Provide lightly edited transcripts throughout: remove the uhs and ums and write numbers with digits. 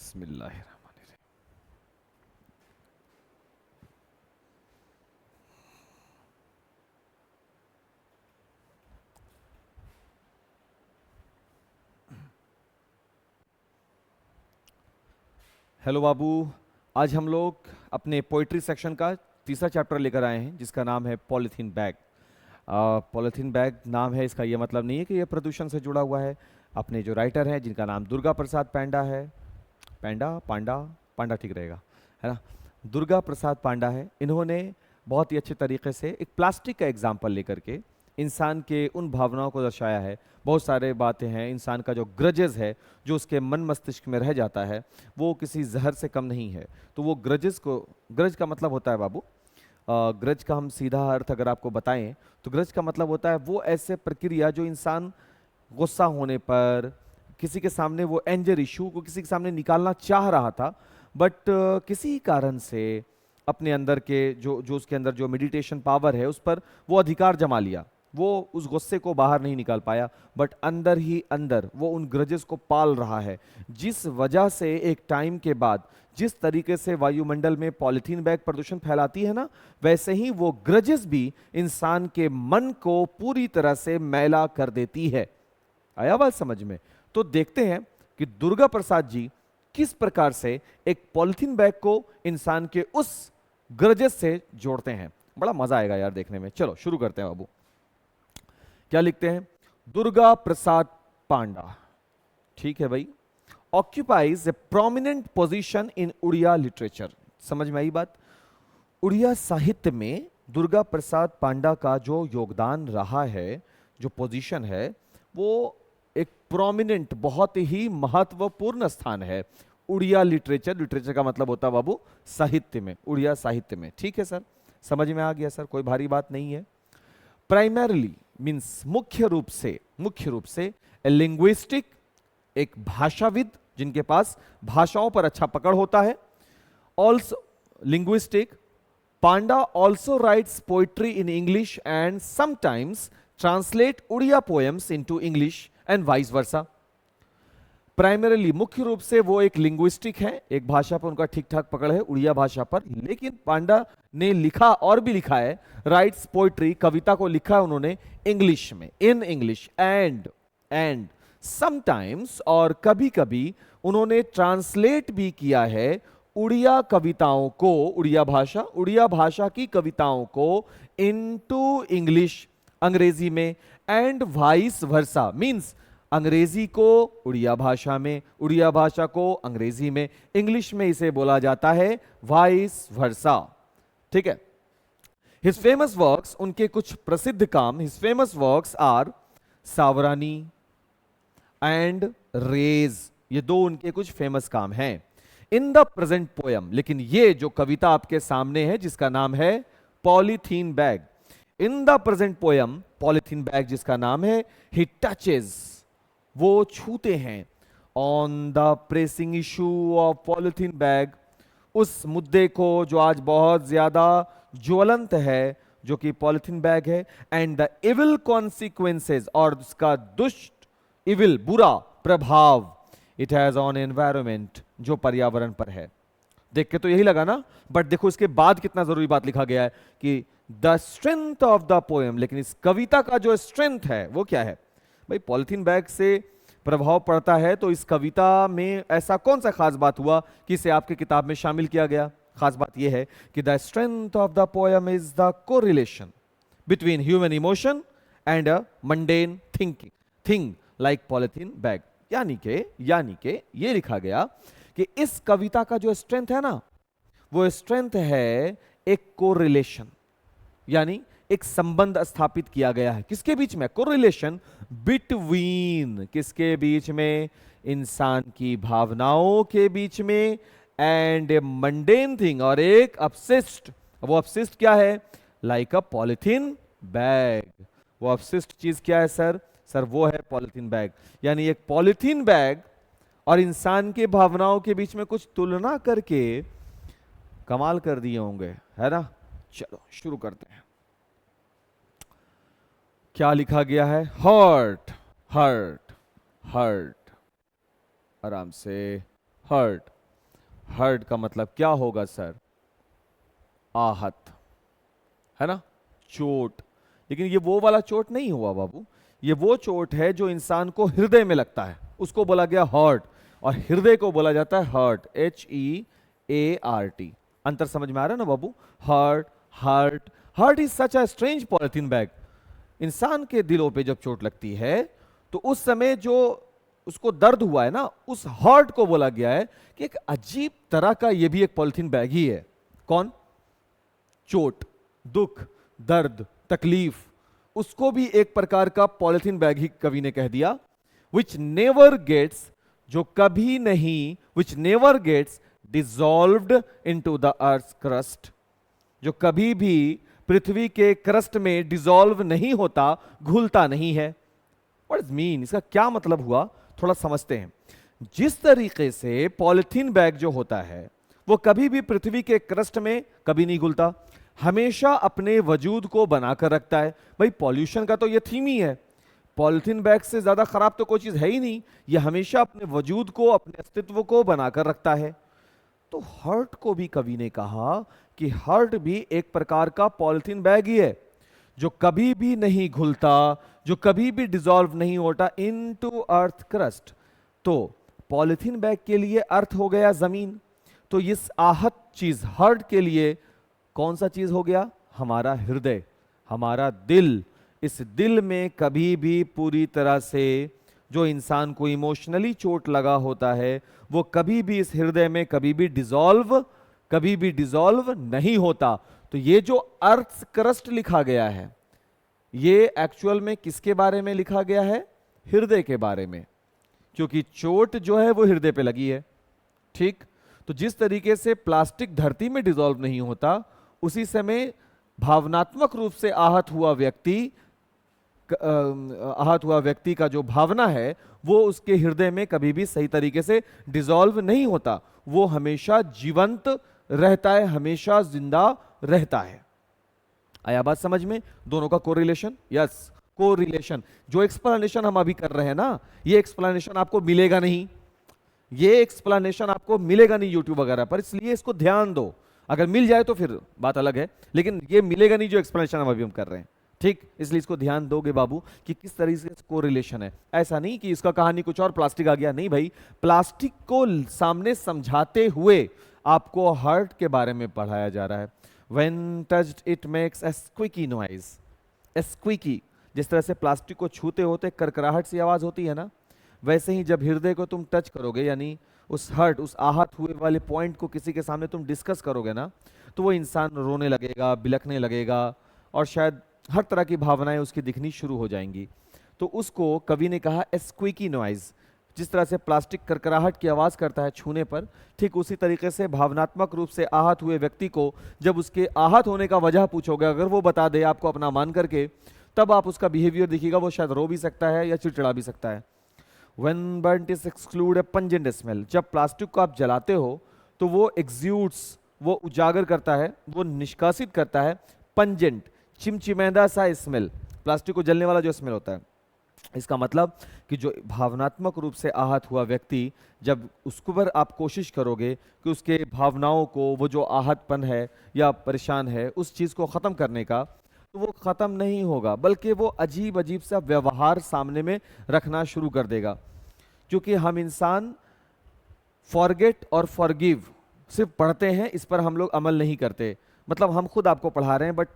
बिस्मिल्लाहिर्रहमानिर्रहीम। हेलो बाबू, आज हम लोग अपने पोइट्री सेक्शन का तीसरा चैप्टर लेकर आए हैं जिसका नाम है पॉलीथीन बैग। पॉलीथीन बैग नाम है इसका, ये मतलब नहीं है कि ये प्रदूषण से जुड़ा हुआ है। अपने जो राइटर हैं जिनका नाम दुर्गा प्रसाद पांडा है, पांडा पांडा पांडा ठीक रहेगा, है ना। दुर्गा प्रसाद पांडा है। इन्होंने बहुत ही अच्छे तरीके से एक प्लास्टिक का एग्जाम्पल लेकर के इंसान के उन भावनाओं को दर्शाया है। बहुत सारे बातें हैं, इंसान का जो ग्रजेस है, जो उसके मन मस्तिष्क में रह जाता है, वो किसी जहर से कम नहीं है। तो वो ग्रजेस को, ग्रज का मतलब होता है बाबू, ग्रज का हम सीधा अर्थ अगर आपको बताएं तो ग्रज का मतलब होता है वो ऐसे प्रक्रिया जो इंसान गुस्सा होने पर किसी के सामने वो एंजर इशू को किसी के सामने निकालना चाह रहा था, बट किसी कारण से अपने अंदर के जो जो उसके अंदर जो मेडिटेशन पावर है उस पर वो अधिकार जमा लिया। वो उस गुस्से को बाहर नहीं निकाल पाया, बट अंदर ही अंदर वो उन ग्रजेस को पाल रहा है, जिस वजह से एक टाइम के बाद जिस तरीके से वायुमंडल में पॉलिथीन बैग प्रदूषण फैलाती है ना, वैसे ही वो ग्रजेस भी इंसान के मन को पूरी तरह से मैला कर देती है। आया बात समझ में? तो देखते हैं कि दुर्गा प्रसाद जी किस प्रकार से एक पॉलिथीन बैग को इंसान के उस ग्रजेस से जोड़ते हैं। बड़ा मजा आएगा यार देखने में। चलो शुरू करते हैं बाबू। क्या लिखते हैं? दुर्गा प्रसाद पांडा, ठीक है भाई, occupies a prominent position in Odia literature. समझ में आई बात? उड़िया साहित्य में दुर्गा प्रसाद पांडा का जो योगदान रहा है, जो पोजीशन है, वो एक प्रोमिनेंट, बहुत ही महत्वपूर्ण स्थान है उड़िया लिटरेचर। लिटरेचर का मतलब होता है बाबू साहित्य में, उड़िया साहित्य में। ठीक है सर, समझ में आ गया सर, कोई भारी बात नहीं है। प्राइमरली मीन्स मुख्य रूप से ए लिंग्विस्टिक, एक भाषाविद जिनके पास भाषाओं पर अच्छा पकड़ होता है। Also linguistic, Panda also writes poetry in English and sometimes translate Odia poems into English and vice versa. Primarily, मुख्य रूप से वो एक लिंग्विस्टिक है, एक भाषा पर उनका ठीक ठाक पकड़ है, उड़िया भाषा पर। लेकिन पांडा ने लिखा और भी लिखा है, राइट्स पोइट्री, कविता को लिखा है उन्होंने इंग्लिश में, इन इंग्लिश एंड समटाइम्स, और कभी कभी उन्होंने ट्रांसलेट भी किया है उड़िया कविताओं को, उड़िया भाषा की कविताओं को इनटू इंग्लिश, अंग्रेजी में, एंड वाइस वर्सा, मींस अंग्रेजी को उड़िया भाषा में, उड़िया भाषा को अंग्रेजी में, इंग्लिश में इसे बोला जाता है वाइस वर्सा। ठीक है। हिज फेमस वर्क्स, उनके कुछ प्रसिद्ध काम, हिज फेमस वर्क्स आर सावरानी एंड रेज, ये दो उनके कुछ फेमस काम हैं। इन द प्रेजेंट पोयम, लेकिन ये जो कविता आपके सामने है जिसका नाम है polythene bag, in the present poem polythene bag जिसका नाम है, ही टचेज, वो छूते हैं on the pressing issue of polythene bag, उस मुद्दे को जो आज बहुत ज्यादा ज्वलंत है, जो कि पॉलीथीन बैग है, एंड द इविल कॉन्सिक्वेंसेज, और उसका दुष्ट, इविल बुरा प्रभाव, इट हैज ऑन एनवायरमेंट, जो पर्यावरण पर है। देख के तो यही लगा ना, बट देखो इसके बाद कितना जरूरी बात लिखा गया है कि the strength of the poem, लेकिन इस कविता का जो स्ट्रेंथ है वो क्या है भाई? पॉलिथीन बैग से प्रभाव पड़ता है, तो इस कविता में ऐसा कौन सा खास बात हुआ कि इसे आपके किताब में शामिल किया गया? खास बात यह है कि the strength of the poem is the correlation between human emotion and a mundane thing like polythene bag. यानी के ये लिखा गया कि इस कविता का जो स्ट्रेंथ है ना, वो स्ट्रेंथ है एक कोरिलेशन, यानी एक संबंध स्थापित किया गया है। किसके बीच में? कोरिलेशन बिटवीन, किसके बीच में? इंसान की भावनाओं के बीच में, एंड ए मंडेन थिंग, और एक अपशिष्ट। वो अपशिष्ट क्या है? लाइक अ पॉलिथीन बैग। वो अपशिष्ट चीज क्या है सर? सर वो है पॉलिथीन बैग। यानी एक पॉलिथीन बैग और इंसान के भावनाओं के बीच में कुछ तुलना करके कमाल कर दिए होंगे, है ना। चलो शुरू करते हैं। क्या लिखा गया है? हर्ट, आराम से, हर्ट, हर्ट का मतलब क्या होगा सर? आहत, है ना, चोट। लेकिन ये वो वाला चोट नहीं हुआ बाबू, ये वो चोट है जो इंसान को हृदय में लगता है, उसको बोला गया हर्ट, और हृदय को बोला जाता है हर्ट, HEART। अंतर समझ में आ रहा है ना बाबू? Hurt, hurt, hurt is such a strange polythene bag. इंसान के दिलों पे जब चोट लगती है तो उस समय जो उसको दर्द हुआ है ना, उस हर्ट को बोला गया है कि एक अजीब तरह का ये भी एक पॉलिथीन बैग ही है। कौन? चोट, दुख, दर्द, तकलीफ, उसको भी एक प्रकार का पॉलिथीन बैग ही कवि ने कह दिया। विच नेवर गेट्स, जो कभी नहीं, which never gets dissolved into the earth crust, जो कभी भी पृथ्वी के क्रस्ट में डिसॉल्व नहीं होता, घुलता नहीं है। What is mean? इसका क्या मतलब हुआ, थोड़ा समझते हैं। जिस तरीके से पॉलिथीन बैग जो होता है वो कभी भी पृथ्वी के क्रस्ट में कभी नहीं घुलता, हमेशा अपने वजूद को बनाकर रखता है। भाई पॉल्यूशन का तो ये थीम ही है, पॉलिथीन बैग से ज्यादा खराब तो कोई चीज है ही नहीं, ये हमेशा अपने वजूद को, अपने अस्तित्व को बनाकर रखता है। तो हर्ट को भी कवि ने कहा कि हर्ट भी एक प्रकार का पॉलिथीन बैग ही है, जो कभी भी नहीं घुलता, जो कभी भी डिसॉल्व नहीं होता इनटू अर्थ क्रस्ट। तो पॉलिथीन बैग के लिए अर्थ हो गया जमीन, तो इस आहत चीज हर्ट के लिए कौन सा चीज हो गया? हमारा हृदय, हमारा दिल। इस दिल में कभी भी पूरी तरह से जो इंसान को इमोशनली चोट लगा होता है, वो कभी भी इस हृदय में कभी भी डिसॉल्व नहीं होता। तो ये जो अर्थ क्रस्ट लिखा गया है, ये एक्चुअल में किसके बारे में लिखा गया है? हृदय के बारे में, क्योंकि चोट जो है वो हृदय पे लगी है। ठीक, तो जिस तरीके से प्लास्टिक धरती में डिसॉल्व नहीं होता, उसी समय भावनात्मक रूप से आहत हुआ व्यक्ति का जो भावना है वो उसके हृदय में कभी भी सही तरीके से डिसॉल्व नहीं होता, वो हमेशा जीवंत रहता है, हमेशा जिंदा रहता है। आया बात समझ में? दोनों का कोरिलेशन, यस कोरिलेशन। जो एक्सप्लेनेशन हम अभी कर रहे हैं ना, ये एक्सप्लेनेशन आपको मिलेगा नहीं, ये एक्सप्लेनेशन आपको मिलेगा नहीं यूट्यूब वगैरह पर, इसलिए इसको ध्यान दो। अगर मिल जाए तो फिर बात अलग है, लेकिन ये मिलेगा नहीं जो एक्सप्लेनेशन हम अभी हम कर रहे हैं। ठीक, इसलिए इसको ध्यान दोगे बाबू कि किस तरीके से कोरिलेशन है। ऐसा नहीं कि इसका कहानी कुछ और प्लास्टिक आ गया, नहीं भाई, प्लास्टिक को सामने समझाते हुए आपको हर्ट के बारे में पढ़ाया जा रहा है। When touched it makes a squeaky noise, a squeaky, जिस तरह से प्लास्टिक को छूते होते करकराहट सी आवाज होती है ना, वैसे ही जब हृदय को तुम टच करोगे, यानी उस हर्ट, उस आहत हुए वाले पॉइंट को किसी के सामने तुम डिस्कस करोगे ना, तो वो इंसान रोने लगेगा, बिलखने लगेगा, और शायद हर तरह की भावनाएं उसकी दिखनी शुरू हो जाएंगी। तो उसको कवि ने कहा ए स्क्वीकी नॉइज। जिस तरह से प्लास्टिक करकराहट की आवाज करता है छूने पर, ठीक उसी तरीके से भावनात्मक रूप से आहत हुए व्यक्ति को जब उसके आहत होने का वजह पूछोगे, अगर वो बता दे आपको अपना मान करके, तब आप उसका बिहेवियर दिखेगा, वो शायद रो भी सकता है या चिड़चिड़ा भी सकता है। When burnt is exclude a pungent smell, जब प्लास्टिक को आप जलाते हो तो वो exudes, वो उजागर करता है, वो निष्कासित करता है पंजेंट, चिमचिमेंदा सा स्मेल, प्लास्टिक को जलने वाला जो स्मेल होता है। इसका मतलब कि जो भावनात्मक रूप से आहत हुआ व्यक्ति, जब उसको पर आप कोशिश करोगे कि उसके भावनाओं को, वो जो आहतपन है या परेशान है, उस चीज़ को ख़त्म करने का, तो वो ख़त्म नहीं होगा, बल्कि वो अजीब अजीब सा व्यवहार सामने में रखना शुरू कर देगा। क्योंकि हम इंसान फॉरगेट और फॉरगिव सिर्फ पढ़ते हैं, इस पर हम लोग अमल नहीं करते। मतलब हम खुद आपको पढ़ा रहे हैं, बट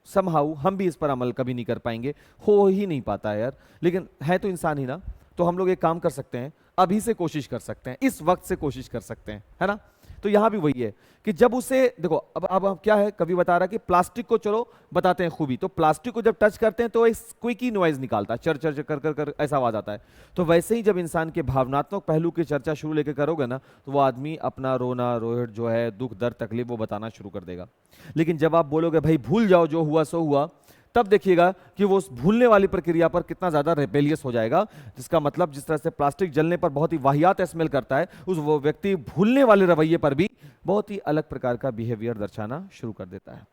समहाउ हम भी इस पर अमल कभी नहीं कर पाएंगे, हो ही नहीं पाता है यार। लेकिन है तो इंसान ही ना, तो हम लोग एक काम कर सकते हैं, अभी से कोशिश कर सकते हैं, इस वक्त से कोशिश कर सकते हैं, है ना। तो यहां भी वही है कि जब उसे देखो, अब क्या है, कभी बता रहा कि प्लास्टिक को चलो बताते हैं खूबी, तो प्लास्टिक को जब टच करते हैं तो एक स्क्वीकी नॉइज निकालता है, चर चर चर कर कर कर ऐसा आवाज आता है। तो वैसे ही जब इंसान के भावनात्मक पहलू की चर्चा शुरू लेकर करोगे ना, तो वो आदमी अपना रोना रोहट जो है, दुख दर्द तकलीफ, वो बताना शुरू कर देगा। लेकिन जब आप बोलोगे भाई भूल जाओ, जो हुआ सो हुआ, तब देखिएगा कि वो उस भूलने वाली प्रक्रिया पर कितना ज्यादा रेबेलियस हो जाएगा। जिसका मतलब जिस तरह से प्लास्टिक जलने पर बहुत ही वाहियात स्मेल करता है, उस वो व्यक्ति भूलने वाले रवैये पर भी बहुत ही अलग प्रकार का बिहेवियर दर्शाना शुरू कर देता है।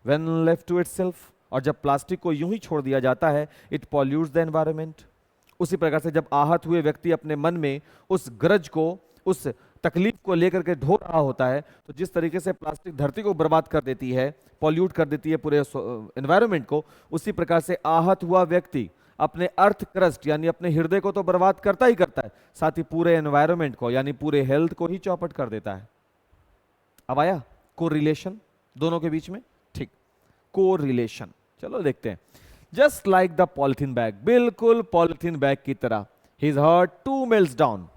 When left to itself, और जब प्लास्टिक को यूं ही छोड़ दिया जाता है, इट पॉल्यूट्स द एनवायरनमेंट। उसी प्रकार से जब आहत हुए व्यक्ति अपने मन में उस ग्रज को, उस तकलीफ को लेकर के ढो रहा होता है, तो जिस तरीके से प्लास्टिक धरती को बर्बाद कर देती है, पॉल्यूट कर देती है पूरे एनवायरनमेंट को, उसी प्रकार से आहत हुआ व्यक्ति अपने अर्थ क्रस्ट यानी अपने हृदय को तो बर्बाद करता ही करता है, साथ ही पूरे एनवायरनमेंट को यानी पूरे हेल्थ को ही चौपट कर देता है। अब आया कोरिलेशन दोनों के बीच में? ठीक, कोरिलेशन। चलो देखते हैं। Just like the polythene bag, बिल्कुल पॉलिथीन बैग की तरह, his heart too melts down.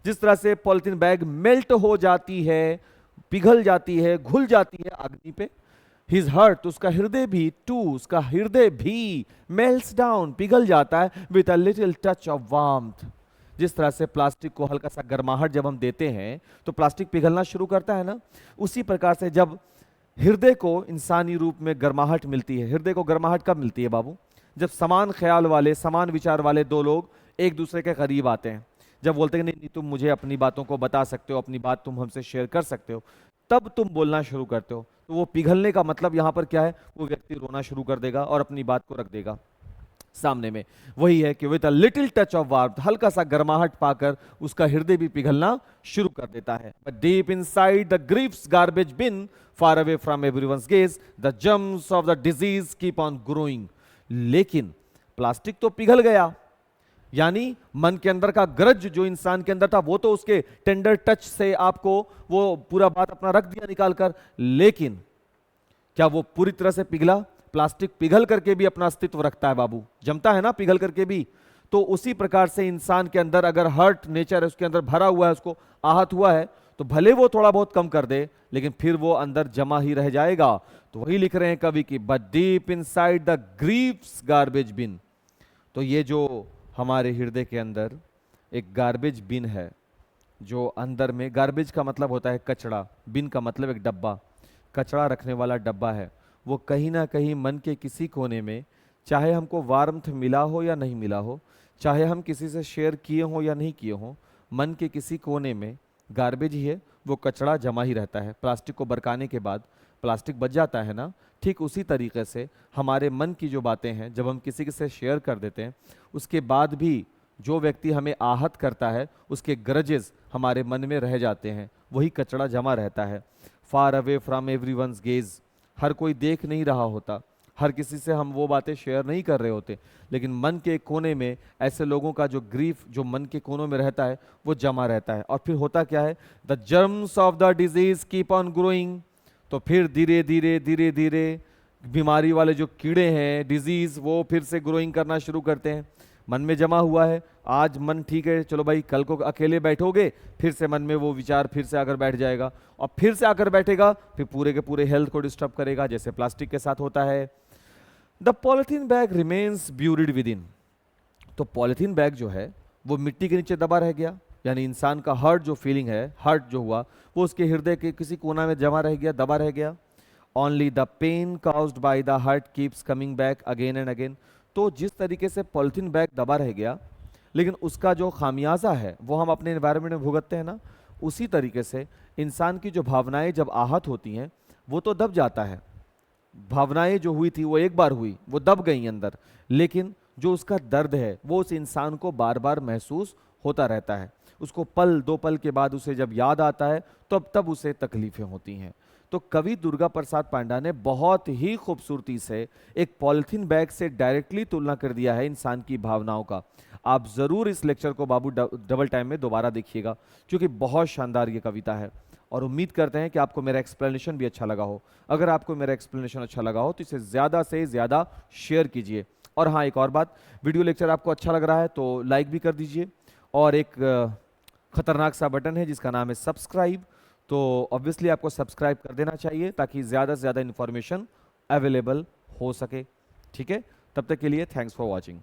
जिस तरह से पॉलिथीन बैग मेल्ट हो जाती है, पिघल जाती है, घुल जाती है अग्नि पे, हिज हार्ट, उसका हृदय भी, टू, उसका हृदय भी मेल्ट्स डाउन, पिघल जाता है, with a little touch of warmth. जिस तरह से प्लास्टिक को हल्का सा गर्माहट जब हम देते हैं तो प्लास्टिक पिघलना शुरू करता है ना, उसी प्रकार से जब हृदय को इंसानी रूप में गर्माहट मिलती है। हृदय को गर्माहट कब मिलती है बाबू? जब समान ख्याल वाले, समान विचार वाले दो लोग एक दूसरे के करीब आते हैं, जब बोलते हैं नहीं तुम मुझे अपनी बातों को बता सकते हो, अपनी बात तुम हमसे शेयर कर सकते हो, तब तुम बोलना शुरू करते हो। तो वो पिघलने का मतलब यहां पर क्या है? वो व्यक्ति रोना शुरू कर देगा और अपनी बात को रख देगा सामने में। वही है कि with a little touch of warmth, हल्का सा गर्माहट पाकर उसका हृदय भी पिघलना शुरू कर देता है। But deep inside the grief's garbage bin, far away from everyone's gaze, the germs of the disease keep on growing. लेकिन प्लास्टिक तो पिघल गया, यानी मन के अंदर का ग्रज जो इंसान के अंदर था वो तो उसके टेंडर टच से आपको वो पूरा बात अपना रख दिया निकाल कर, लेकिन क्या वो पूरी तरह से पिघला? प्लास्टिक पिघल करके भी अपना अस्तित्व रखता है बाबू, जमता है ना पिघल करके भी। तो उसी प्रकार से इंसान के अंदर अगर हर्ट नेचर है, उसके अंदर भरा हुआ है, उसको आहत हुआ है, तो भले वो थोड़ा बहुत कम कर दे, लेकिन फिर वो अंदर जमा ही रह जाएगा। तो वही लिख रहे हैं कवि की, but deep inside the grief's garbage bin. तो ये जो हमारे हृदय के अंदर एक गार्बेज बिन है, जो अंदर में, गार्बेज का मतलब होता है कचरा, बिन का मतलब एक डब्बा, कचरा रखने वाला डब्बा है, वो कहीं ना कहीं मन के किसी कोने में, चाहे हमको वार्मथ मिला हो या नहीं मिला हो, चाहे हम किसी से शेयर किए हो या नहीं किए हो, मन के किसी कोने में गार्बेज ही है, वो कचरा जमा ही रहता है। प्लास्टिक को बरकाने के बाद प्लास्टिक बच जाता है ना, ठीक उसी तरीके से हमारे मन की जो बातें हैं जब हम किसी से शेयर कर देते हैं, उसके बाद भी जो व्यक्ति हमें आहत करता है उसके ग्रजेस हमारे मन में रह जाते हैं, वही कचरा जमा रहता है। Far away from everyone's gaze, हर कोई देख नहीं रहा होता, हर किसी से हम वो बातें शेयर नहीं कर रहे होते, लेकिन मन के कोने में ऐसे लोगों का जो ग्रीफ जो मन के कोनों में रहता है वो जमा रहता है। और फिर होता क्या है? The germs of the disease keep on growing. तो फिर धीरे धीरे धीरे धीरे बीमारी वाले जो कीड़े हैं, डिजीज, वो फिर से ग्रोइंग करना शुरू करते हैं। मन में जमा हुआ है, आज मन ठीक है, चलो भाई कल को अकेले बैठोगे, फिर से मन में वो विचार फिर से आकर बैठ जाएगा, और फिर से आकर बैठेगा, फिर पूरे के पूरे हेल्थ को डिस्टर्ब करेगा, जैसे प्लास्टिक के साथ होता है। The polythene bag remains buried with in. तो पॉलिथीन बैग जो है वो मिट्टी के नीचे दबा रह गया, यानी इंसान का हर्ट जो फीलिंग है, हर्ट जो हुआ, वो उसके हृदय के किसी कोना में जमा रह गया, दबा रह गया। Only the pain caused by the heart keeps coming back again and again. तो जिस तरीके से पॉलिथीन बैग दबा रह गया, लेकिन उसका जो खामियाजा है वो हम अपने एनवायरनमेंट में भुगतते हैं ना, उसी तरीके से इंसान की जो भावनाएं जब आहत होती हैं वो तो दब जाता है। भावनाएं जो हुई थी वो एक बार हुई, वो दब गई अंदर, लेकिन जो उसका दर्द है वो उस इंसान को बार बार महसूस होता रहता है। उसको पल दो पल के बाद उसे जब याद आता है तब उसे तकलीफें होती हैं। तो कवि दुर्गा प्रसाद पांडा ने बहुत ही खूबसूरती से एक पॉलिथीन बैग से डायरेक्टली तुलना कर दिया है इंसान की भावनाओं का। आप जरूर इस लेक्चर को बाबू डबल टाइम में दोबारा देखिएगा, क्योंकि बहुत शानदार ये कविता है, और उम्मीद करते हैं कि आपको मेरा एक्सप्लेनेशन भी अच्छा लगा हो। अगर आपको मेरा एक्सप्लेनेशन अच्छा लगा हो तो इसे ज़्यादा से ज़्यादा शेयर कीजिए। और हाँ, एक और बात, वीडियो लेक्चर आपको अच्छा लग रहा है तो लाइक भी कर दीजिए, और एक खतरनाक सा बटन है जिसका नाम है सब्सक्राइब, तो ऑब्वियसली आपको सब्सक्राइब कर देना चाहिए ताकि ज़्यादा से ज़्यादा इन्फॉर्मेशन अवेलेबल हो सके। ठीक है, तब तक के लिए थैंक्स फॉर वॉचिंग।